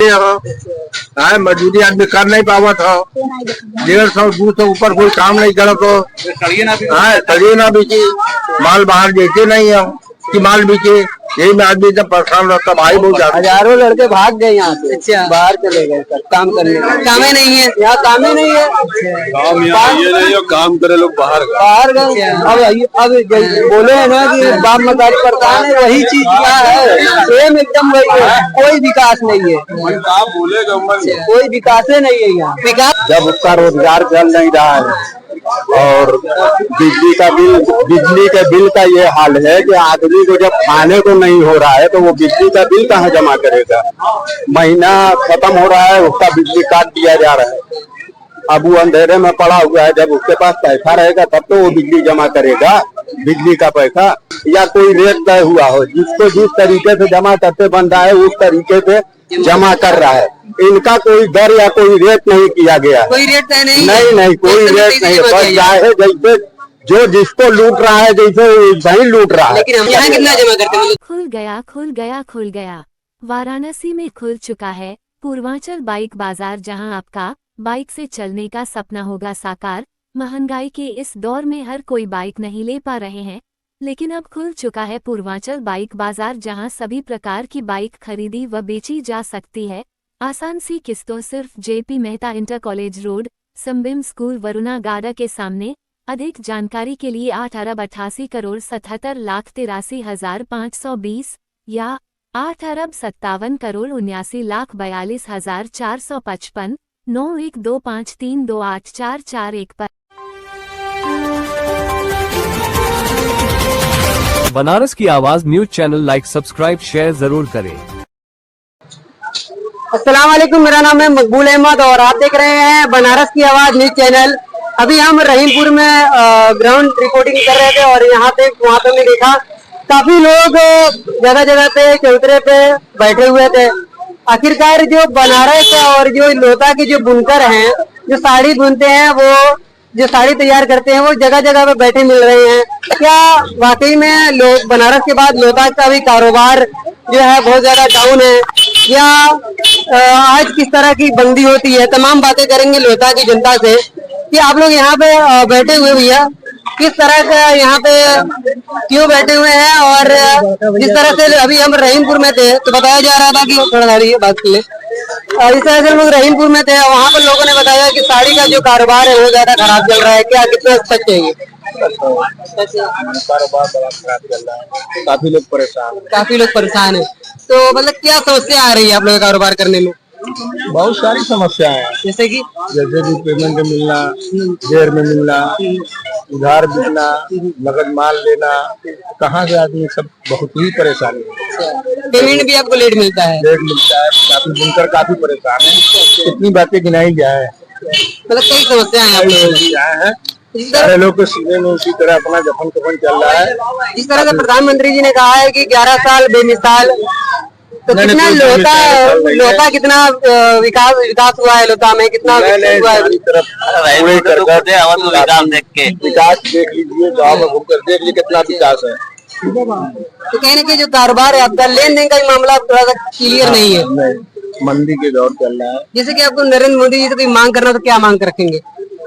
है मजदूरी आदमी कर नहीं पावा था। 150-200 ऊपर कोई काम नहीं करा तो तड़िए ना बेचे, माल बाहर बेचे नहीं है कि माल बेचे, यही में आदमी जब परेशान रहता भाई बहुत ज्यादा। हजारों लड़के भाग गए यहाँ से। अच्छा, बाहर चले गए सर काम करने। काम ही नहीं है यहाँ, काम ही नहीं है। काम यहाँ ये नहीं है, काम करे लोग बाहर गए। अब बोले है ना कि बाप मकान परेशान है, वही चीज क्या है, सेम एकदम वही है। कोई विकास नहीं है, कोई विकास नहीं है यहाँ। विकास जब उसका रोजगार चल नहीं रहा है और बिजली के बिल का ये हाल है कि आदमी को जब खाने को नहीं हो रहा है तो वो बिजली का बिल कहाँ जमा करेगा। महीना खत्म हो रहा है, उसका बिजली काट दिया जा रहा है। अब वो अंधेरे में पड़ा हुआ है, जब उसके पास पैसा रहेगा तब तो वो बिजली जमा करेगा। बिजली का पैसा या कोई रेट तय हुआ हो, जिसको जिस तरीके से जमा करते बन रहा है उस तरीके से जमा कर रहा है। इनका कोई दर या कोई रेट नहीं किया गया, कोई रेट तय नहीं कोई रेट नहीं। बस चाहे जैसे जो जिसको लूट रहा है जैसे वही लूट रहा है। लेकिन हम यहाँ कितना जमा करते हैं? खुल गया वाराणसी में खुल चुका है पूर्वांचल बाइक बाजार, जहां आपका बाइक से चलने का सपना होगा साकार। महंगाई के इस दौर में हर कोई बाइक नहीं ले पा रहे हैं, लेकिन अब खुल चुका है पूर्वांचल बाइक बाजार, जहां सभी प्रकार की बाइक खरीदी व बेची जा सकती है आसान सी किस्तों। सिर्फ JP Mehta inter college road, संबिम स्कूल, वरुणा गार्डन के सामने। अधिक जानकारी के लिए 8,88,77,83,520 या 8,57,79,42,455 9125328441 पर। बनारस की आवाज news channel like, subscribe, share जरूर करें। अस्सलाम वालेकुम, मेरा नाम है मकबूल अहमद और आप देख रहे हैं बनारस की आवाज न्यूज चैनल। अभी हम रहीमपुर में ग्राउंड रिपोर्टिंग कर रहे थे और वहाँ पे हमने देखा काफी लोग जगह जगह पे चौतरे पे बैठे हुए थे। आखिरकार जो बनारस और जो लोता के जो बुनकर हैं, जो साड़ी बुनते हैं, वो जो साड़ी तैयार करते हैं, वो जगह जगह पे बैठे मिल रहे हैं। क्या वाकई में लोग बनारस के बाद लोता का भी कारोबार जो है बहुत ज्यादा डाउन है, या आज किस तरह की बंदी होती है? तमाम बातें करेंगे लोता की जनता से कि आप लोग यहाँ पे बैठे हुए भैया किस तरह का यहाँ पे क्यों बैठे हुए हैं, और जिस तरह से अभी हम रहीमपुर में थे तो बताया जा रहा था कि थोड़ा साड़ी बात कर ले, इस तरह से लोग रहीमपुर में थे, वहाँ पर लोगों ने बताया कि साड़ी का जो कारोबार है वो ज्यादा खराब चल रहा है। क्या कितना सच है ये? कारोबार बड़ा खराब चल रहा है, काफी लोग परेशान है। तो मतलब क्या समस्या आ रही है आप लोग कारोबार करने में? बहुत सारी समस्याएं हैं, जैसे कि पेमेंट मिलना, देर में मिलना, उधार बिकना, नगद माल लेना, कहाँ से आदमी सब बहुत ही परेशानी है। पेमेंट भी आपको लेट मिलता है? काफी बुनकर काफी परेशान है। कितनी बातें गिनाई जाए, मतलब कई समस्याएं आप लोगों की है। सारे लोग को सीने में उसी तरह अपना जफन कफन चल रहा है। इस तरह से प्रधानमंत्री जी ने कहा है कि 11 साल बेमिसाल, तो कितना लोता कितना विकास हुआ है? लोता में कितना हुआ है? विकास देख लीजिए, गाँव में घूमकर देख लीजिए कितना विकास है। तो कहीं ना कहीं जो कारोबार है आपका, लेन देन का मामला थोड़ा सा क्लियर नहीं है। मंदी के दौर चल रहा है। जैसे कि आपको नरेंद्र मोदी जी से कोई मांग करना तो क्या मांग कर रखेंगे?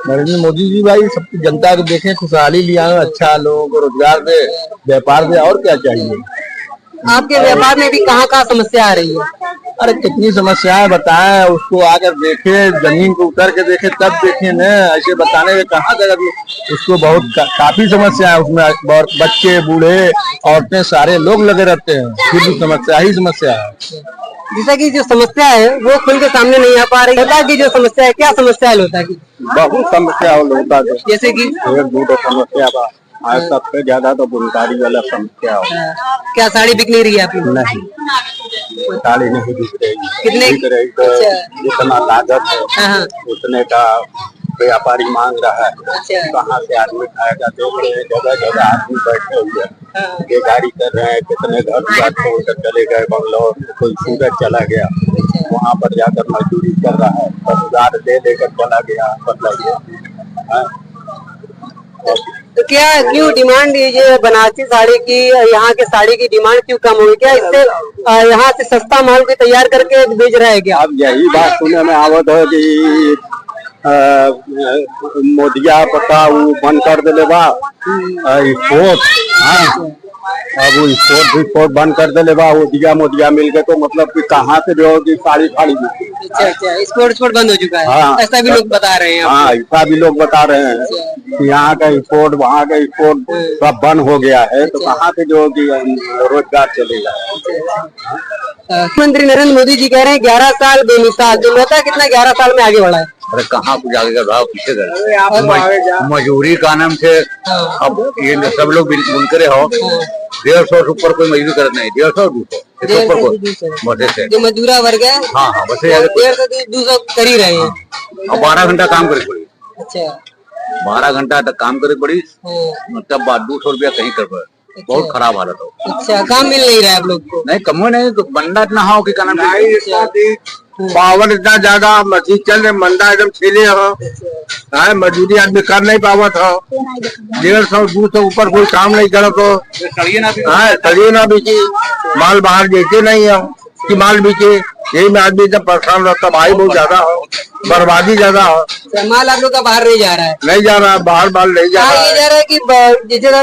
नरेंद्र मोदी जी भाई सबकी जनता को देखें, खुशहाली लिया, अच्छा लोगों को रोजगार दे, व्यापार दे, और क्या चाहिए। आपके व्यापार में भी कहाँ कहाँ समस्या आ रही है? अरे कितनी समस्याएं बताएं, उसको आकर देखे, जमीन को उतर के देखे तब देखे न, ऐसे बताने में कहाँ तक उसको बहुत काफी समस्या है। उसमें बहुत बच्चे, बूढ़े, औरतें, सारे लोग लगे रहते हैं, फिर भी समस्या ही समस्या है। जैसा कि जो समस्या है वो खुल के सामने नहीं आ पा रही। लोता की जो समस्या है, क्या समस्या है लोता की? बहुत समस्या हो लोता की, जैसे कि समस्या आज सबसे ज्यादा तो बुनकारी वाला समस्या हो। क्या साड़ी बिक नहीं रही है आपकी? नहीं, साड़ी नहीं बिक रही। कितने? जितना लागत है उतने का व्यापारी मांग रहा है। कहाँ से आदमी खाएगा? देख रहे हैं जगह जगह आदमी बैठे हुए हैं, ये गाड़ी कर रहे हैं, कितने घर छोड़कर चले गए बंगलौर, कोई सूरत चला गया, वहाँ पर जाकर मजदूरी कर रहा है, रोजगार ले लेकर चला गया। तो क्या क्यों डिमांड ये बनारसी साड़ी की, यहाँ के साड़ी की डिमांड क्यों कम हुई? क्या इससे यहाँ से सस्ता माल भी तैयार करके बेच रहा है क्या? अब यही बात सुनने में आवत है कि मोदिया पता वो बंद कर दिले बा स्पोर्ट। हाँ, अब वो स्पोर्ट बंद कर दिले बा, मोदिया मिल के, तो मतलब कि कहाँ से जो कि साड़ी फाड़ी बिकती। अच्छा, स्पोर्ट बंद हो चुका है। हाँ, ऐसा भी लोग बता रहे हैं। हाँ, ऐसा भी लोग बता रहे हैं कि यहाँ का स्पोर्ट वहाँ का स्पोर्ट सब बंद हो गया है, तो कहाँ से जो कि रोजगार चलेगा। मुख्यमंत्री नरेंद्र मोदी जी कह रहे हैं 11 साल बेमिसाल, जो लगता है कितना 11 साल में आगे बढ़ा है? अरे कहाँ कुछ आगे का भाव पीछे कर मजदूरी का नाम से अब ये सब लोग बुनकरे हो 150 से ऊपर कोई मजदूरी करत नहीं। 150 200 से जो मजदूरा वर्ग है। हाँ हाँ, बस 150 से 200 कर ही रहे हैं। अब 12 घंटा काम करे पड़ी। अच्छा, 12 घंटा तक काम करे पड़ी, मतलब 200 रुपया कहीं कर पाए। बहुत खराब हालत हो। अच्छा, काम मिल नहीं रहा है आप लोग को? नहीं, कम नहीं तो बंदा इतना हो कि क्या पावर इतना ज्यादा मशीन चल रहे, मंदा एकदम छीले हो, मजदूरी आदमी कर नहीं पावत हो। 150 200 ऊपर कोई काम नहीं करत हो। तड़िए ना बिकी, माल बाहर बेचे नहीं हो कि माल बिके, यही में आदमी जब परेशान रहता, भाई बहुत ज्यादा हो, बर्बादी ज्यादा हो। माल आप लोग का बाहर नहीं जा रहा है? नहीं जा रहा, बाहर माल नहीं जा रहा। ये जा रहा है कि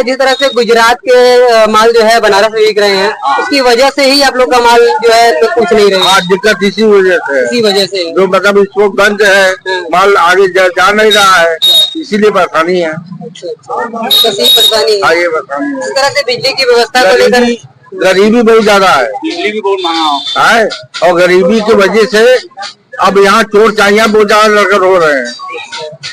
जिस तरह से गुजरात के माल जो है बनारस में बिक रहे हैं, उसकी वजह से ही आप लोग का माल जो है तो कुछ नहीं रहे। आज दिक्कत इसी वजह से जो मतलब इसको बंद है, माल आगे जा नहीं रहा है, इसीलिए परेशानी है। परेशानी है। आगे परेशानी इस तरह से बिजली की व्यवस्था को लेकर गरीबी बहुत ज्यादा है, बिजली भी बहुत महंगा है, और गरीबी की वजह से अब यहाँ चोर चाइया बहुत ज्यादा लड़कर हो रहे हैं।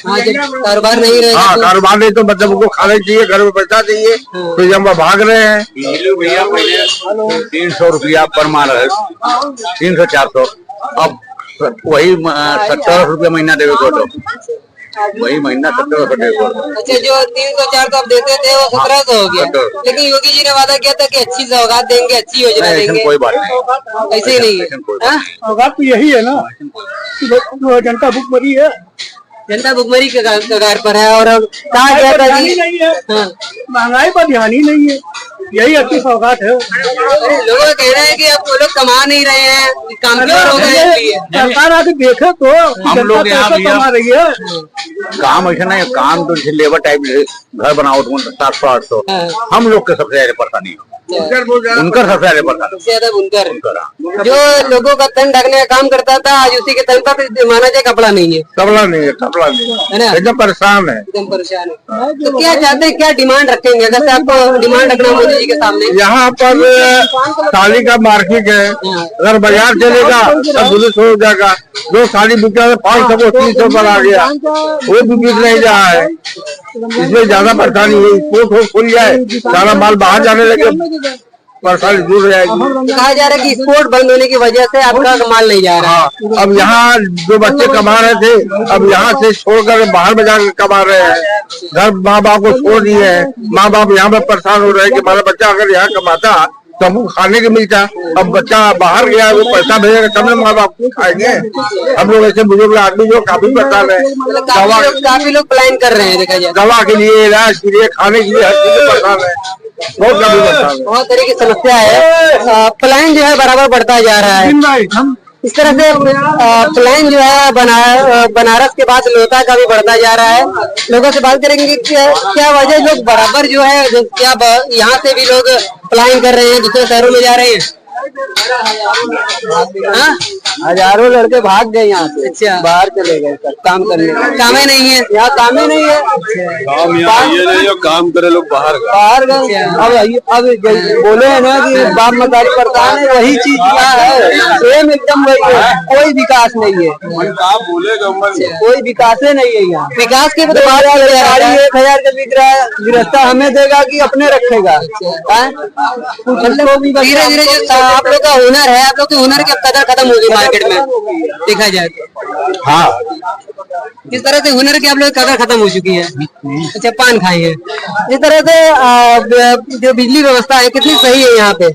हाँ, जब कारोबार नहीं रहे। हाँ, कारोबार नहीं तो मतलब उनको खाने चाहिए, घर में पैसा चाहिए, तो जब भाग रहे हैं। बिजली भैया पहले 300 रुपया पर माह रहे, 300 400, अब वही 17 रुपया महीना देवे को, वही महीना 1700 देवे को। अच्छा, जो 300 400 आप देते थे वो 1700 हो गया, लेकिन योगी जी ने वादा किया था कि अच्छी सौगात देंगे, अच्छी योजना देंगे। कोई बात नहीं, ऐसे ही नहीं है। सौगात तो यही है ना, जनता भुखमरी है, जनता भुखमरी के कगार पर है। और कहा गया था कि महंगाई पर ध्यान ही नहीं है, यही अच्छी सौगात है। लोगों का कहना है कि अब वो लोग कमा नहीं रहे हैं, काम क्यों हो गए? सरकार आके देखे तो हम लोग यहाँ कमा रही है। काम ऐसा नहीं, काम तो लेबर टाइप घर बनाओ तो 700 800, हम लोग के सबसे ज्यादा परेशानी है, उनकर सबसे ज्यादा परेशानी, ज्यादा बुनकर जो लोगों का तन ढकने का काम करता था, आज उसी के तन पर माना जाए कपड़ा नहीं है। कपड़ा नहीं है ना, एकदम परेशान है, एकदम परेशान है। तो क्या चाहते हैं, क्या डिमांड रखेंगे? अगर आपको डिमांड रखना मोदी जी के सामने? यहाँ पर साड़ी का मार्केट है, अगर बाजार चलेगा तो पुलिस हो जाएगा। जो साड़ी बिक रहा है 500 300 पर आ गया, वो भी बिक नहीं रहा है, इसमें ज्यादा परेशानी है। स्पोर्ट खुल जाए, सारा माल बाहर जाने लगे, परेशानी दूर हो जाएगी। कहा जा रहा है कि स्पोर्ट बंद होने की वजह से आपका माल नहीं जा रहा है। अब यहाँ जो बच्चे कमा रहे थे, अब यहाँ से छोड़कर बाहर में जाकर कमा रहे हैं, घर माँ बाप को छोड़ दिए हैं। माँ बाप यहाँ पे परेशान हो रहे हैं कि हमारा बच्चा अगर यहाँ कमाता तो हमको खाने को मिलता, अब बच्चा बाहर गया, वो पैसा भेजेगा तब ना माँ बाप खाएंगे। हम लोग ऐसे बुजुर्ग आदमी जो काफी परेशान है, काफी लोग प्लान कर रहे हैं, देखा जाए दवा के लिए, इलाज के लिए, खाने के लिए, हर चीज में परेशान है, बहुत काफी परेशान है। बहुत तरह की समस्या है। प्लान जो है बराबर बढ़ता जा रहा है। इस तरह से प्लान जो है बनारस के बाद लोहता का भी बढ़ता जा रहा है। लोगों से बात करेंगे कि क्या वजह लोग बराबर जो है, क्या यहाँ से भी लोग प्लान कर रहे हैं, दूसरे शहरों में जा रहे हैं? हजारों लड़के भाग गए यहाँ से। अच्छा, बाहर चले गए काम करने, काम ही नहीं है यहाँ काम ही नहीं है। काम यहाँ ये नहीं, काम करे लोग बाहर गए। अब बोले है ना कि बाप मतारी परेशान है, वही चीज क्या है, सेम एकदम वही है, कोई विकास नहीं है, कोई विकास नहीं है यहाँ। विकास के तो 1000 का बिक रहा है, गृहस्था हमें देगा कि अपने रखेगा? धीरे धीरे जो आप लोग का हुनर है, आप लोग के हुनर की कदर खत्म होगी मार्केट में, देखा जाए तो। हाँ, इस तरह से हुनर की आप लोग की कदर खत्म हो चुकी है। अच्छा, पान खाई है। इस तरह से जो बिजली व्यवस्था है कितनी सही है यहाँ पे?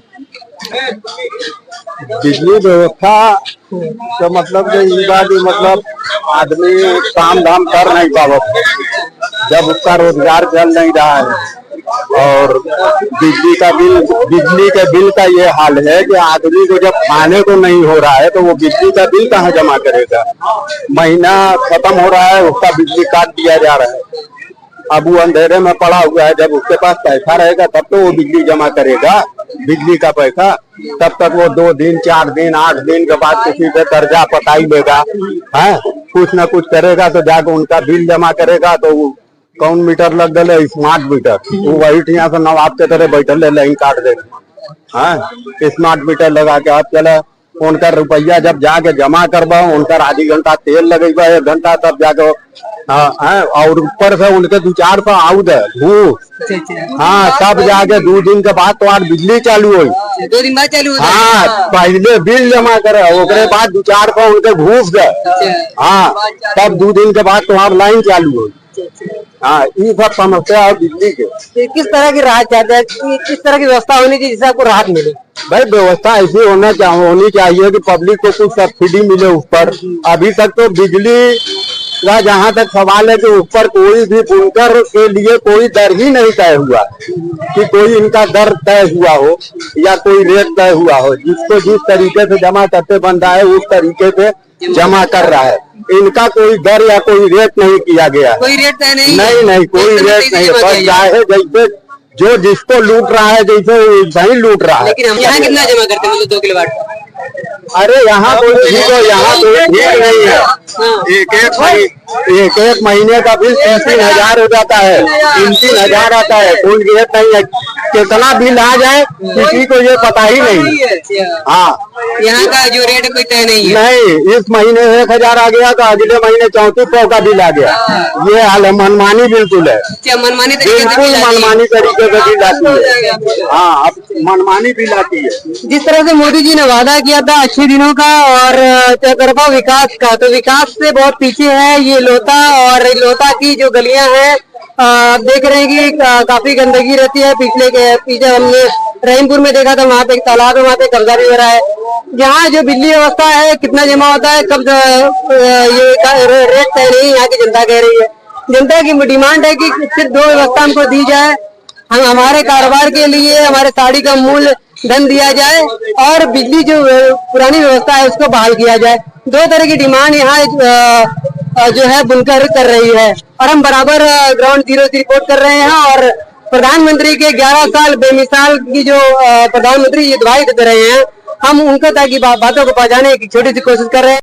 बिजली व्यवस्था तो मतलब मतलब आदमी काम धाम कर नहीं पावत, जब उसका रोजगार चल नहीं रहा है और बिजली के बिल का ये हाल है कि आदमी को जब खाने को नहीं हो रहा है तो वो बिजली का बिल कहाँ जमा करेगा। महीना खत्म हो रहा है, उसका बिजली काट दिया जा रहा है। अब वो अंधेरे में पड़ा हुआ है, जब उसके पास पैसा रहेगा तब तो वो बिजली जमा करेगा, बिजली का पैसा। तब तक वो 2 दिन 4 दिन 8 दिन के बाद किसी पे कर्जा पटाई लेगा, है कुछ ना कुछ करेगा तो जाकर उनका बिल जमा करेगा। तो कौन मीटर लग गए, स्मार्ट मीटर, वो वही यहाँ से नवाब के तरह बैठल लाइन काट देगा। हाँ, स्मार्ट मीटर लगा के अब चले उनका रुपया जब जाके जमा करवा, उनका आधी घंटा तेल लगेगा, 1 घंटा, तब जाके और ऊपर से उनके 2-4 पे आउद है घूस। हाँ, तब जाके 2 दिन के बाद तो आज बिजली चालू हुई। 2 दिन बाद चालू होता है। हाँ, पहले बिल जमा करे, उसके बाद 2-4 पे उनके घूस गए। हाँ, तब 2 दिन के बाद तो आप लाइन चालू हुई। हाँ, ये सब समस्या है बिजली के। किस तरह की राहत चाहते हैं, किस तरह की व्यवस्था होनी चाहिए जिससे आपको राहत मिले? भाई व्यवस्था ऐसी होनी चाहिए कि पब्लिक को कुछ सब्सिडी मिले उस पर। अभी तक तो बिजली का जहाँ तक सवाल है कि ऊपर कोई भी बुनकर के लिए कोई दर ही नहीं तय हुआ कि कोई इनका दर तय हुआ हो या कोई रेट तय हुआ हो। जिसको जिस तरीके से जमा करते बन रहा है उस तरीके से जमा कर रहा है। इनका कोई दर या कोई रेट नहीं किया गया। कोई रेट तय नहीं? नहीं, कोई रेट नहीं है। बस चाहे जैसे जो जिसको लूट रहा है जैसे वही लूट रहा है। लेकिन हम यहाँ कितना जमा करते हैं, मतलब 2 किलोवाट? अरे यहाँ कोई ठीक नहीं है। एक महीने का बिल 3-3 हजार हो जाता है, 3-3 हजार आता है। कोई रेट नहीं है, कितना बिल आ जाए किसी को ये पता ही नहीं। हाँ, यहाँ का जो रेट कोई तय नहीं है। नहीं, इस महीने 1000 आ गया तो अगले महीने 3400 का बिल आ गया। ये हाल है, मनमानी बिल्कुल है, मनमानी बिल्कुल मनमानी तरीके से बिल आती है। हाँ, अब मनमानी बिल आती है। जिस तरह से मोदी जी ने वादा किया था अच्छे दिनों का और चौतरफा विकास का, तो विकास से बहुत पीछे है ये लोता। और लोता की जो गलियां हैं आप देख रहे हैं कि काफी गंदगी रहती है। पीछे हमने रहीमपुर में देखा था, वहाँ पे एक तालाब है, वहाँ पे कब्जा भी हो रहा है। यहाँ जो बिजली व्यवस्था है कितना जमा होता है, कब ये रेट तय नहीं, यहाँ की जनता कह रही है। जनता की डिमांड है कि सिर्फ 2 व्यवस्था हमको दी जाए, हम हमारे कारोबार के लिए हमारे साड़ी का मूल्य धन दिया जाए और बिजली जो पुरानी व्यवस्था है उसको बहाल किया जाए। 2 तरह की डिमांड यहाँ जो है बुनकर कर रही है। और हम बराबर ग्राउंड जीरो से रिपोर्ट कर रहे हैं और प्रधानमंत्री के 11 साल बेमिसाल की जो प्रधानमंत्री ये दुआई देते रहे हैं, हम उनको ताकि बातों को पहुंचाने की छोटी सी कोशिश कर रहे हैं।